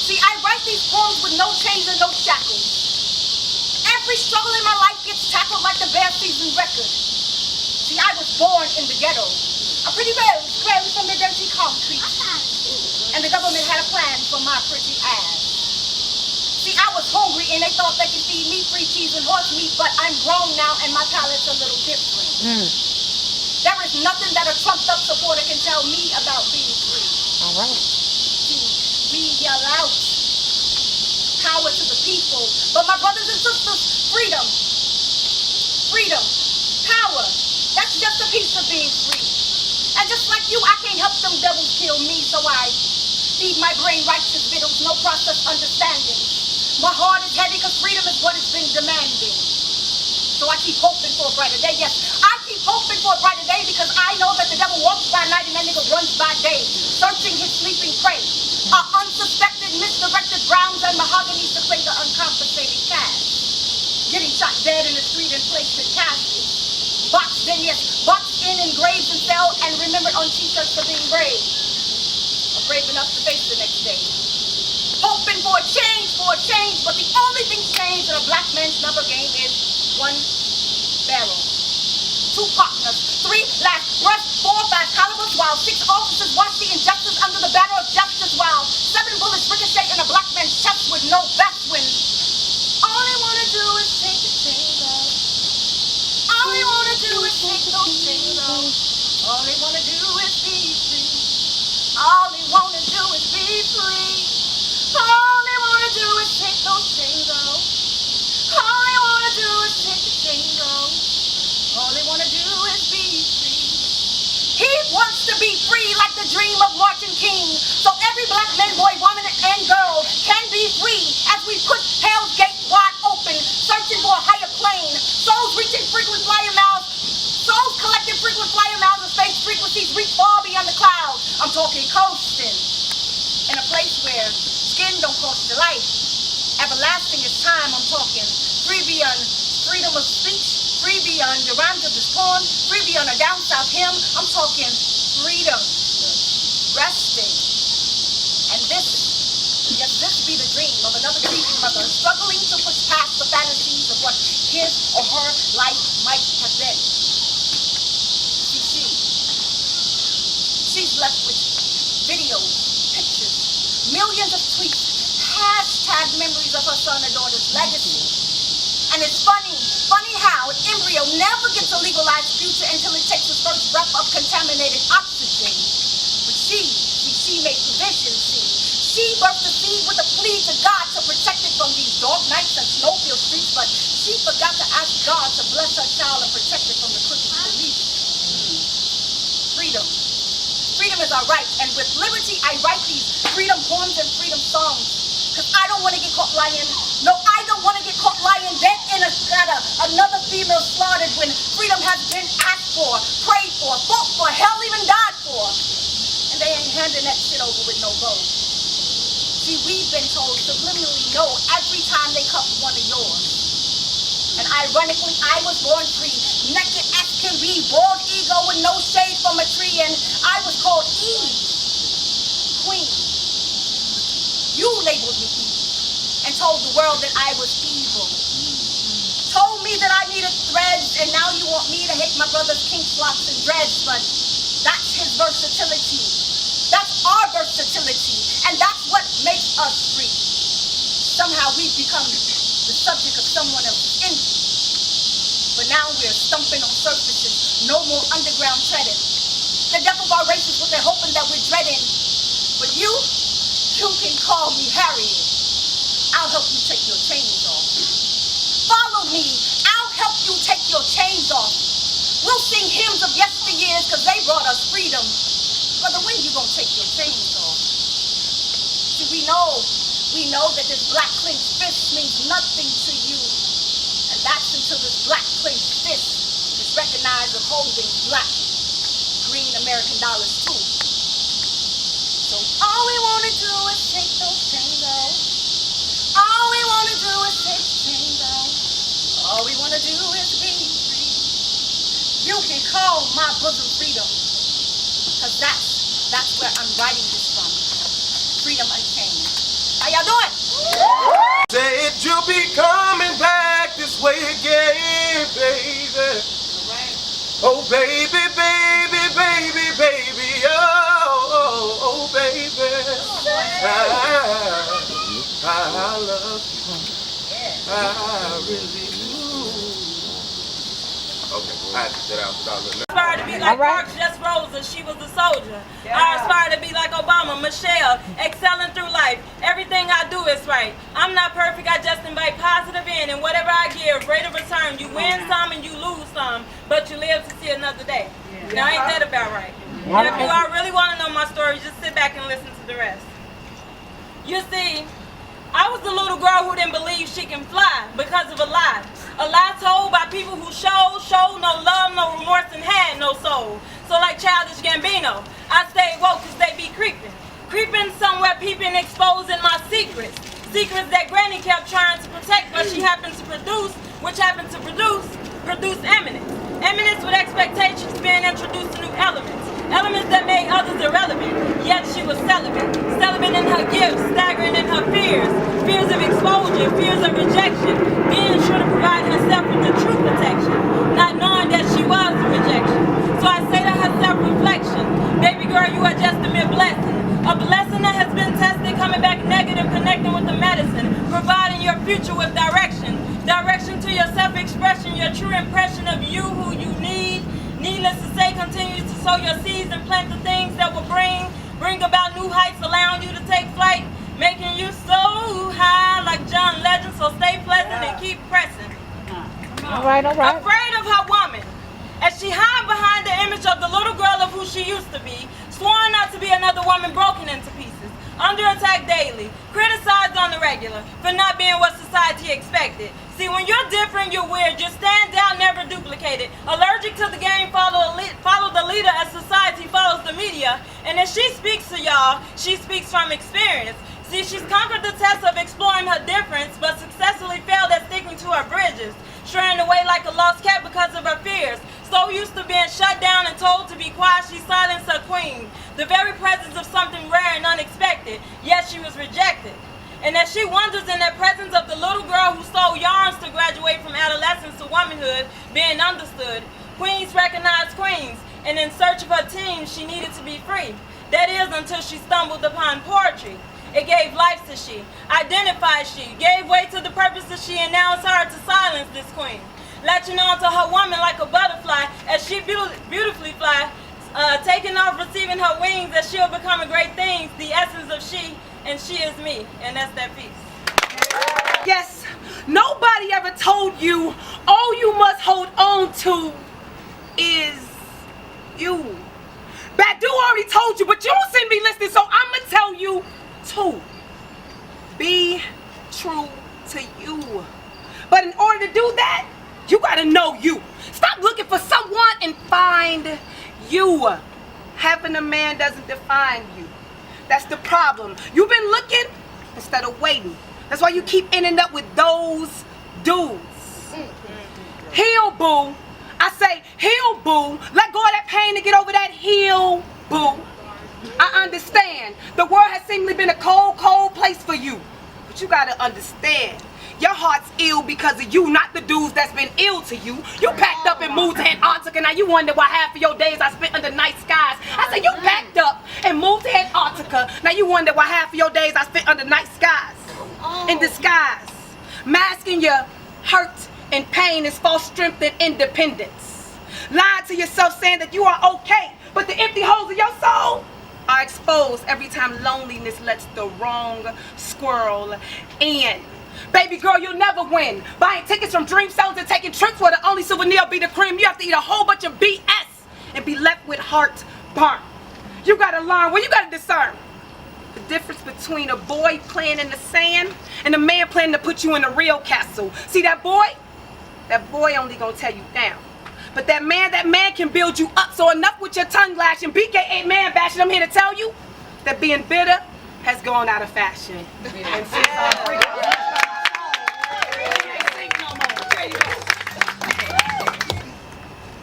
See, I write these poems with no chains and no shackles. Every struggle in my life gets tackled like the bare season record. See, I was born in the ghetto. A pretty rose grown from the dirty concrete. And the government had a plan for my pretty ass. See, I was hungry and they thought they could feed me free cheese and horse meat, but I'm grown now and my palate's a little different. There is nothing that a trumped up supporter can tell me about being free. All right. See, we yell out power to the people, but my brothers and sisters, freedom, freedom, power, that's just a piece of being free. And just like you, I can't help them devils kill me, so I feed my brain righteous victuals, no process understanding. My heart is heavy because freedom is what it's been demanding. So I keep hoping for a brighter day. Yes, I keep hoping for a brighter day because I know that the devil walks by night and that nigga runs by day, searching his sleeping prey. Our unsuspected, misdirected browns and mahoganies to play the uncompensated cash. Getting shot dead in the street and placed in caskets. Boxed in, yes, boxed in graves and fell and remembered on t-shirts for being brave. Or brave enough to face the next day. Hoping for a change, but the only thing changed in a black man's number game is one barrel. 2 partners, 3 last breaths, 4 fast calibers, while 6 officers watch the injustice under the banner of justice, while 7 bullets ricochet in a black man's chest with no best win. All they wanna do is take the chains off. All they wanna do is take those chains off. All they wanna do is be free. All they wanna do is be free. All they wanna do is take those chains off. All they wanna do is take the chains off. All they wanna do is be free. He wants to be free like the dream of Martin King. So every black man, boy, woman, and girl can be free as we push Hell's Gate wide open, searching for a higher plane. Souls reaching frequent flyer miles. Souls collecting frequent flyer miles and space frequencies reach far beyond the clouds. I'm talking coasting in a place where skin don't cost your life. Everlasting is time. I'm talking free beyond freedom of speech, free beyond the rhymes of this poem, free beyond a down south hymn. I'm talking freedom, resting. And this, yes, this be the dream of another grieving mother struggling to push past the fantasies of what his or her life might have been. See, she's left with videos, pictures, millions of tweets, hashtag memories of her son or daughter's legacy. And it's funny how an embryo never gets a legalized future until it takes its first breath of contaminated oxygen. But she made provision, She birthed the seed with a plea to God to protect it from these dog nights and snowfield streets, but she forgot to ask God to bless her child and protect it from the crooked police. Freedom. Freedom is our right, and with liberty I write these freedom poems and freedom songs. Because I don't want to get caught lying. No, I don't want to get caught lying dead in a gutter. Another female slaughtered when freedom has been asked for, prayed for, fought for, hell even died for. And they ain't handing that shit over with no vote. See, we've been told subliminally no every time they cuff one of yours. And ironically, I was born free, naked as can be, bald ego with no shade from a tree, and I was called Eve, Queen. You labeled me evil and told the world that I was evil. Told me that I needed threads, and now you want me to hate my brother's kink slots and dreads, but that's his versatility. That's our versatility, and that's what makes us free. Somehow we've become the subject of someone else's envy. But now we're stumping on surfaces, no more underground treading. The death of our race is what they're hoping that we're dreading. But you can call me Harriet. I'll help you take your chains off. Follow me. I'll help you take your chains off. We'll sing hymns of yesteryears because they brought us freedom. Brother, when you gonna take your chains off? See, we know that this black clenched fist means nothing to you. And that's until this black clenched fist is recognized of holding black, green American dollars too. So all we want to do is take those chains off. All we want to do is take the chains off. All we want to do is be free. You can call my bosom freedom, because that's where I'm writing this from. Freedom Unchained. How y'all doing? Said you'll be coming back this way again, baby. Oh, baby, baby, baby, baby, oh, baby. I love you. I really do. Okay, I had to get out without letting I aspire to be like Parks Just Rosa, she was a soldier. I aspire to be like Obama, Michelle, excelling through life. Everything I do is right. I'm not perfect, I just invite positive in, and whatever I give, rate of return. You win some and you lose some, but you live to see another day. Now ain't that about right? And if you all really want to know my story, just sit back and listen to the rest. You see, I was the little girl who didn't believe she can fly because of a lie. A lie told by people who showed no love, no remorse, and had no soul. So like Childish Gambino, I stayed woke because they be creeping. Creeping somewhere, peeping, exposing my secrets. Secrets that Granny kept trying to protect, but she happened to produce, which happened to produce eminence. Eminence with expectations being introduced to new elements. Elements that made others irrelevant, yet she was celibate. Celibate in her gifts, staggering in her fears. Fears of exposure, fears of rejection. Being sure to provide herself with the true protection, not knowing that she was the rejection. So I say to her self-reflection, baby girl, you are just a mere blessing. A blessing that has been tested, coming back negative, connecting with the medicine, providing your future with direction. Direction to your self-expression, your true impression of you, who you need. Needless to say, continue to sow your seeds and plant the things that will bring about new heights, allowing you to take flight, making you so high like John Legend. So stay pleasant and keep pressing. All right. Afraid of her woman, as she hid behind the image of the little girl of who she used to be, sworn not to be another woman broken into pieces, under attack daily, criticized on the regular for not being what society expected. See, when you're different, you're weird. You stand out, never duplicated. Allergic to the game, follow the leader as society follows the media. And if she speaks to y'all, she speaks from experience. See, she's conquered the test of exploring her difference, but successfully failed at sticking to her bridges, straying away like a lost cat because of her fears. So used to being shut down and told to be quiet, she silenced her queen. The very presence of something rare and unexpected, yet she was rejected. And as she wonders in that presence of the little girl who stole yarns to graduate from adolescence to womanhood, being understood, queens recognize queens, and in search of her teens, she needed to be free. That is until she stumbled upon poetry. It gave life to she, identified she, gave way to the purpose of she, and now it's hard to silence this queen. Latching on to her woman like a butterfly as she beautifully fly, taking off, receiving her wings as she'll become a great thing, the essence of she, and she is me, and that's that piece. Yes, nobody ever told you all you must hold on to is you. Badu already told you, but you don't seem to be listening, so I'm going to tell you too. Be true to you. But in order to do that, you got to know you. Stop looking for someone and find you. Having a man doesn't define you. That's the problem. You've been looking instead of waiting. That's why you keep ending up with those dudes. Heal, boo. I say, heal, boo. Let go of that pain to get over that heel, boo. I understand. The world has seemingly been a cold, cold place for you. But you gotta understand. Your heart's ill because of you, not the dudes that's been ill to you. You packed up and moved to Antarctica. Now you wonder why half of your days I spent under night skies. I said you packed up and moved to Antarctica. Now you wonder why half of your days I spent under night skies. In disguise. Masking your hurt and pain is false strength and independence. Lying to yourself saying that you are okay, but the empty holes of your soul are exposed every time loneliness lets the wrong squirrel in. Baby girl, you'll never win. Buying tickets from dream cells and taking trips where the only souvenir be the cream. You have to eat a whole bunch of BS and be left with heartburn. You gotta learn, well, you gotta discern the difference between a boy playing in the sand and a man planning to put you in a real castle. See that boy only gonna tear you down. But that man can build you up. So enough with your tongue lashing, BK8 man bashing. I'm here to tell you that being bitter has gone out of fashion. And since I'm free,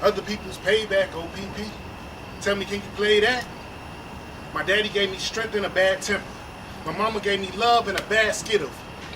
Other people's payback, OPP. Tell me, can you play that? My daddy gave me strength in a bad temper. My mama gave me love in a basket of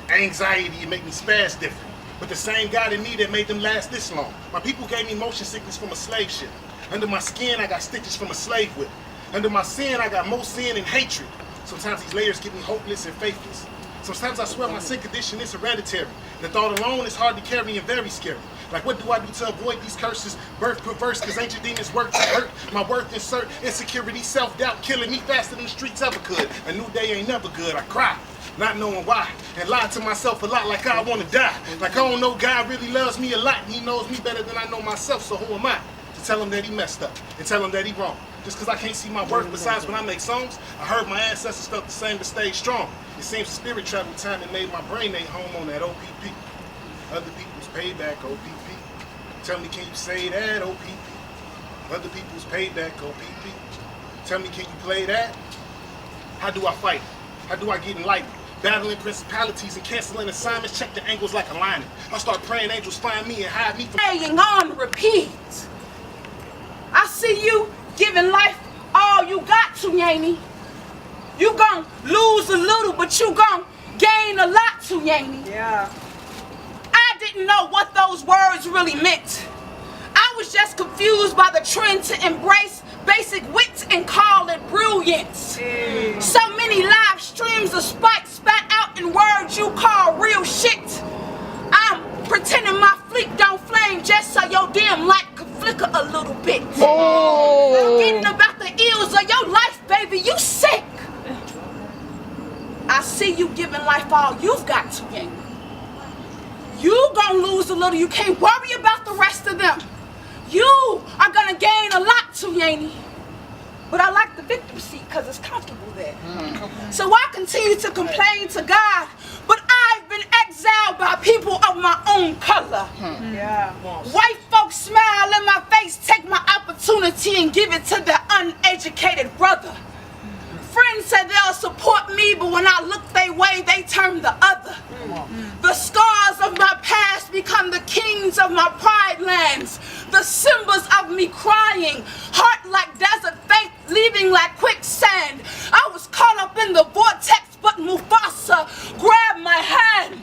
anxiety and make me spaz different. But the same God in me that made them last this long. My people gave me motion sickness from a slave ship. Under my skin, I got stitches from a slave whip. Under my sin, I got more sin and hatred. Sometimes these layers get me hopeless and faithless. Sometimes I swear my sin condition is hereditary. The thought alone is hard to carry and very scary. Like, what do I do to avoid these curses? Birth perverse, cause ancient demons work to hurt. My worth insert, insecurity, self-doubt, killing me faster than the streets ever could. A new day ain't never good, I cry, not knowing why. And lie to myself a lot like I wanna die. Like I don't know God really loves me a lot. And he knows me better than I know myself, so who am I? To tell him that he messed up, and tell him that he wrong. Just cause I can't see my worth besides when I make songs, I heard my ancestors felt the same but stayed strong. It seems spirit travel time and made my brain ain't home on that OPP. Other people's payback, OPP. Tell me, can you say that, OPP? Other people's payback, OPP. Tell me, can you play that? How do I fight? How do I get enlightened? Battling principalities and canceling assignments, check the angles like a lining. I start praying angels find me and hide me from... Hanging on repeat. I see you giving life all you got to, Yaney. You gon' lose a little, but you gon' gain a lot to, Yaney. Yeah. I didn't know what those words really meant. I was just confused by the trend to embrace basic wit and call it brilliance. So many live streams of spite spat out in words you call real shit. I'm pretending my fleet don't flame just so your damn light could flicker a little bit. Forgetting about the ills of your life, baby, you sick. I see you giving life all you've got to, Yaney. You gonna lose a little, you can't worry about the rest of them. You are gonna gain a lot too, Yaney. But I like the victim seat because it's comfortable there. So I continue to complain to God, but I've been exiled by people of my own color. White folks smile in my face, take my opportunity and give it to the uneducated brother. Friends say they'll support me, but when I look their way, they turn the other. The scars of my past become the kings of my pride lands. The symbols of me crying, heart like desert faith, leaving like quicksand. I was caught up in the vortex, but Mufasa grabbed my hand.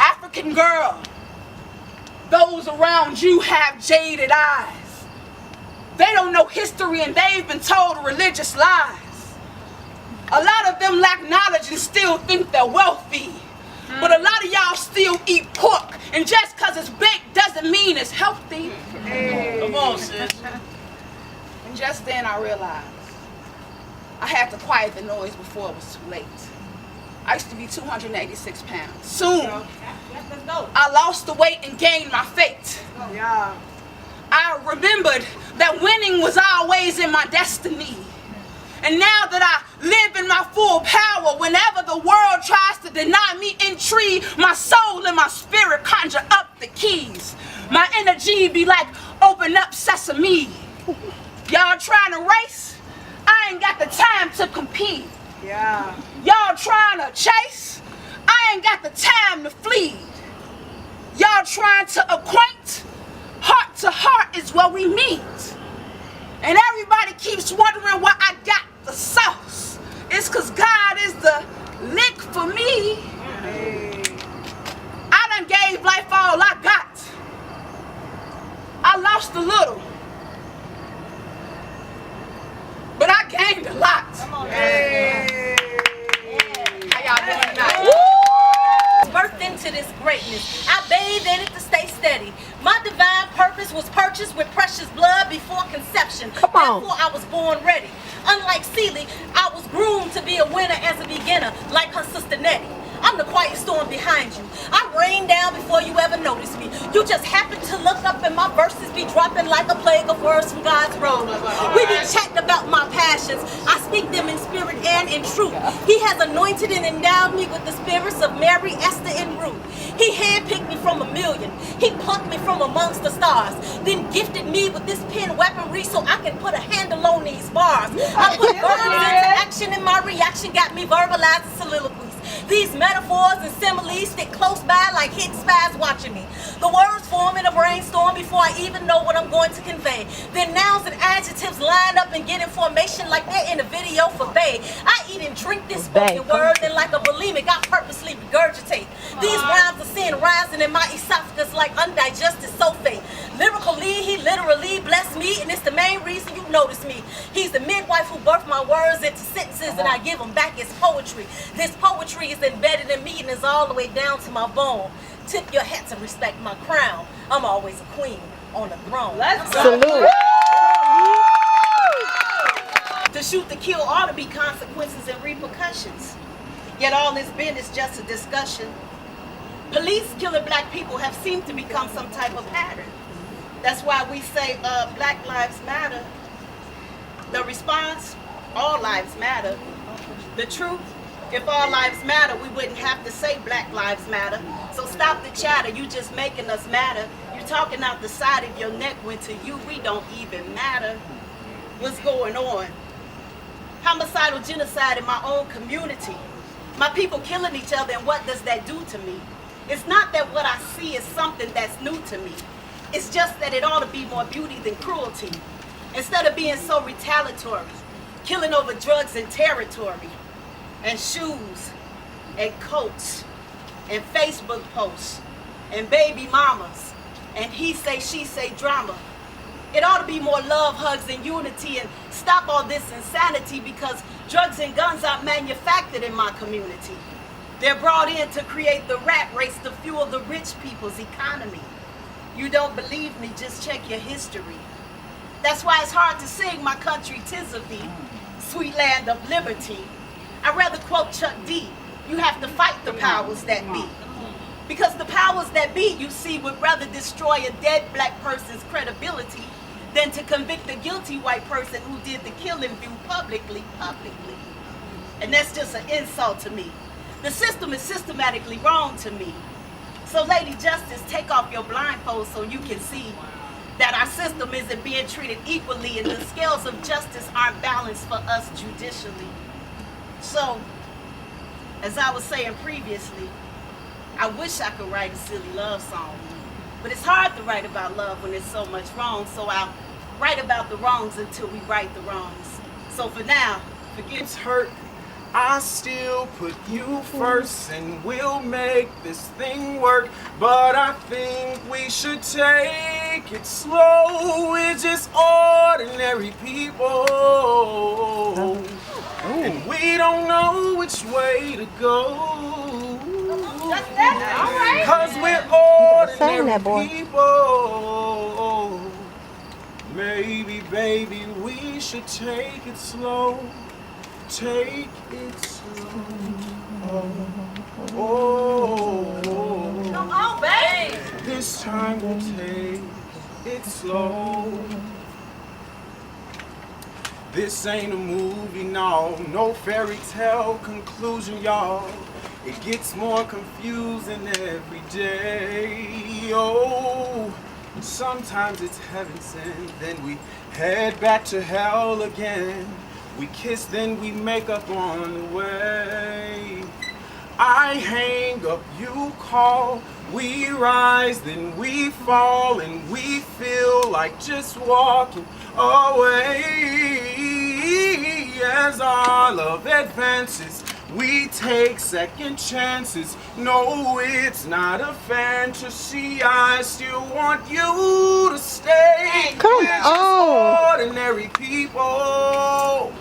African girl, those around you have jaded eyes. They don't know history and they've been told religious lies. A lot of them lack knowledge and still think they're wealthy. But a lot of y'all still eat pork, and just because it's baked doesn't mean it's healthy. Come on, sis. And just then I realized I had to quiet the noise before it was too late. I used to be 286 pounds. Soon, I lost the weight and gained my fate. Yeah. I remembered that winning was always in my destiny. And now that I live in my full power, whenever the world tries to deny me entry, my soul and my spirit conjure up the keys. My energy be like, open up sesame. Y'all trying to race? I ain't got the time to compete. Yeah. Y'all trying to chase? I ain't got the time to flee. Y'all trying to acquaint? Heart to heart is where we meet. And everybody keeps wondering why I got the sauce. It's cause God is the lick for me. I done gave life all I got. I lost a little, but I gained a lot. How y'all doing tonight? Birthed into this greatness. I bathed in it to stay steady. My divine purpose was purchased with precious blood before conception. Therefore, I was born ready. Unlike Celie, I was groomed to be a winner as a beginner, like her sister Nettie. I'm the quiet storm behind you. I rain down before you ever notice me. You just happen to look up and my verses be dropping like a plague of words from God's road. We be chatting about my passions. I speak them in spirit and in truth. He has anointed and endowed me with the spirits of Mary, Esther, and Ruth. He handpicked me from a million. He plucked me from amongst the stars. Then gifted me with this pen weaponry so I can put a handle on these bars. I put verbs into action and my reaction got me verbalizing soliloquies. These metaphors and similes stick close by like hidden spies watching me. The words form in a brainstorm before I even know what I'm going to convey. Then nouns and adjectives line up and get in formation like they're in a video for Bay. I eat and drink this spoken word, and like a bulimic, I purposely regurgitate. These rhymes are sin rising in my esophagus like undigested sulfate. Lyrically, he literally blessed me, and it's the main reason you notice me. He's the midwife who birthed my words into sentences, and I give them back as poetry. This poetry is embedded in me and is all the way down to my bone. Tip your hat to respect my crown. I'm always a queen on the throne. Let's go. Salute. To shoot to kill ought to be consequences and repercussions. Yet all this been is just a discussion. Police killing black people have seemed to become some type of pattern. That's why we say Black Lives Matter. The response, all lives matter. The truth, if all lives matter, we wouldn't have to say Black Lives Matter. So stop the chatter, you just making us matter. You're talking out the side of your neck when to you we don't even matter. What's going on? Homicidal genocide in my own community. My people killing each other, and what does that do to me? It's not that what I see is something that's new to me. It's just that it ought to be more beauty than cruelty. Instead of being so retaliatory, killing over drugs and territory, and shoes, and coats, and Facebook posts, and baby mamas, and he say, she say drama. It ought to be more love, hugs, and unity, and stop all this insanity, because drugs and guns are manufactured in my community. They're brought in to create the rat race to fuel the rich people's economy. You don't believe me, just check your history. That's why it's hard to sing my country 'tis of thee, sweet land of liberty. I'd rather quote Chuck D, you have to fight the powers that be. Because the powers that be, you see, would rather destroy a dead black person's credibility than to convict a guilty white person who did the killing view publicly. And that's just an insult to me. The system is systematically wrong to me. So Lady Justice, take off your blindfold so you can see that our system isn't being treated equally and the scales of justice aren't balanced for us judicially. So, as I was saying previously, I wish I could write a silly love song, but it's hard to write about love when there's so much wrong, so I'll write about the wrongs until we right the wrongs. So for now, forgive It's hurt, I still put you first, and we'll make this thing work. But I think we should take it slow. We're just ordinary people, and we don't know which way to go. Cause we're ordinary people. Maybe, baby, we should take it slow. Take it slow. Come on, babe. This time we'll take it slow. This ain't a movie, no fairy tale conclusion, y'all. It gets more confusing every day. Oh, sometimes it's heaven sent, then we head back to hell again. We kiss, then we make up on the way. I hang up, you call. We rise, then we fall, and we feel like just walking away. As our love advances, we take second chances. No, it's not a fantasy. I still want you to stay. Come We're on. just ordinary people,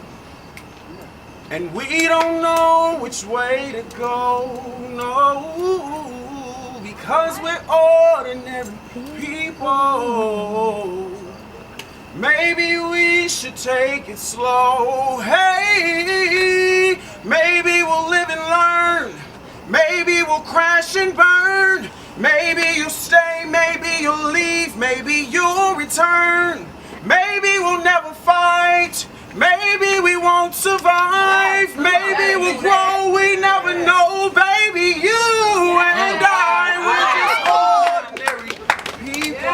and we don't know which way to go. No, because we're ordinary people. Maybe we should take it slow. Hey, maybe we'll live and learn. Maybe we'll crash and burn. Maybe you'll stay, maybe you'll leave, maybe you'll return. Maybe we'll never fight. Maybe we won't survive. Maybe we'll grow, we never know. Baby, you and I, we're just ordinary people.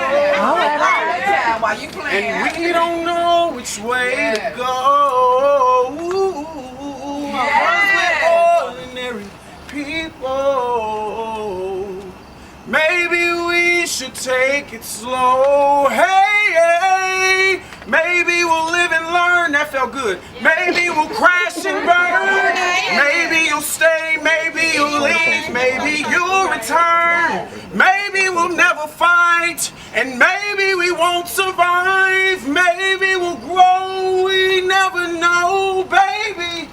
And we don't know which way to go. Because we're ordinary people. should take it slow. Hey, hey, maybe we'll live and learn. That felt good. Maybe we'll crash and burn. Maybe you'll stay, maybe you'll leave, maybe you'll return. Maybe we'll never fight, and maybe we won't survive. Maybe we'll grow, we never know, baby.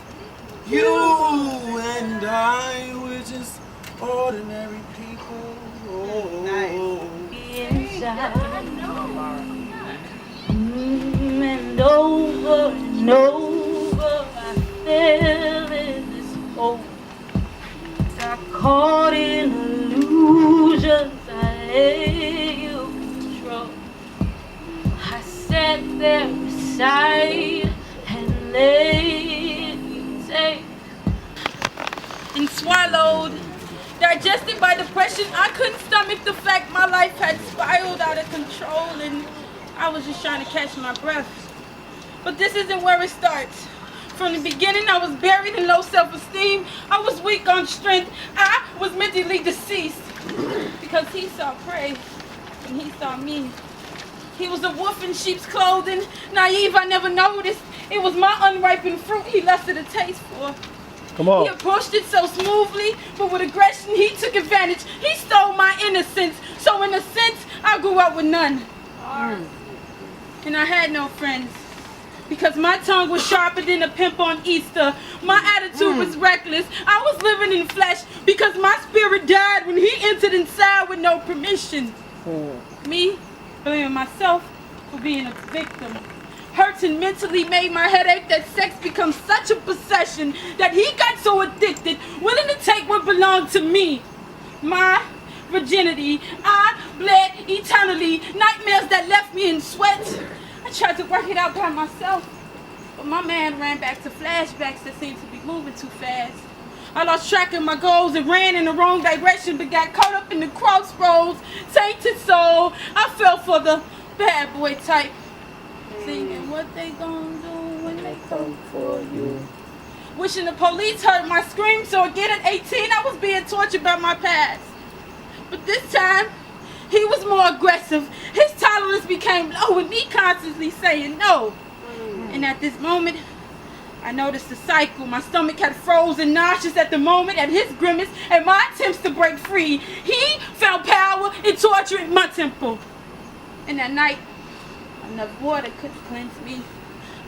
You and I, we're just ordinary people. Oh. And over and over I fell in this hole. Got caught in illusions I let you control. I sat there beside and let you take and swallowed. Digested by depression, I couldn't stomach the fact my life had spiraled out of control and I was just trying to catch my breath. But this isn't where it starts. From the beginning, I was buried in low self-esteem. I was weak on strength. I was mentally deceased because he saw prey and he saw me. He was a wolf in sheep's clothing. Naive, I never noticed. It was my unripened fruit he lusted a taste for. Come on. He approached it so smoothly, but with aggression he took advantage. He stole my innocence. So in a sense, I grew up with none. And I had no friends. Because my tongue was sharper than a pimp on Easter. My attitude was reckless. I was living in flesh because my spirit died when he entered inside with no permission. Me, blaming myself for being a victim. Hurting mentally made my head ache that sex becomes such a possession that he got so addicted, willing to take what belonged to me. My virginity. I bled eternally. Nightmares that left me in sweat. I tried to work it out by myself, but my man ran back to flashbacks that seemed to be moving too fast. I lost track of my goals and ran in the wrong direction, but got caught up in the crossroads. Tainted soul. I fell for the bad boy type. Thinking what they gonna do when they come for you. Wishing the police heard my scream, so again at 18 I was being tortured by my past. But this time, he was more aggressive. His tolerance became low with me constantly saying no. And at this moment, I noticed the cycle. My stomach had frozen, nauseous at the moment at his grimace and my attempts to break free. He found power in torturing my temple. And that night, enough water couldn't cleanse me.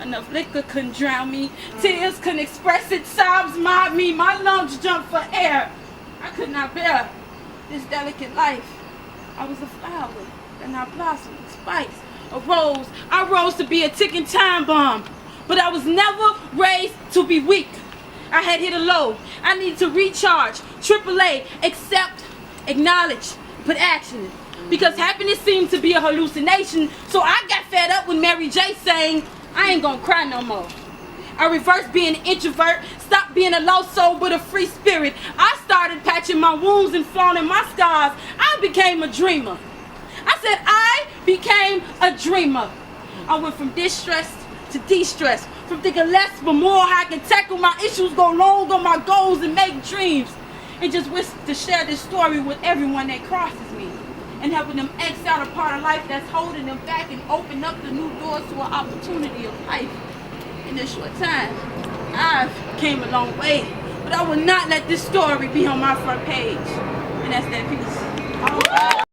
Enough liquor couldn't drown me. Tears couldn't express it. Sobs mobbed me. My lungs jumped for air. I could not bear this delicate life. I was a flower that now blossomed with spikes. A rose. I rose to be a ticking time bomb. But I was never raised to be weak. I had hit a low. I needed to recharge. AAA. Accept. Acknowledge. Put action in. Because happiness seemed to be a hallucination. So I got fed up with Mary J saying, I ain't gonna cry no more. I reversed being an introvert, stopped being a lost soul with a free spirit. I started patching my wounds and flaunting my scars. I became a dreamer. I said I became a dreamer. I went from distress to de-stress, from thinking less but more, how I can tackle my issues, go long on my goals and make dreams. And just wish to share this story with everyone that crosses me. And helping them X out a part of life that's holding them back and open up the new doors to an opportunity of life. In this short time, I've came a long way, but I will not let this story be on my front page. And that's that piece.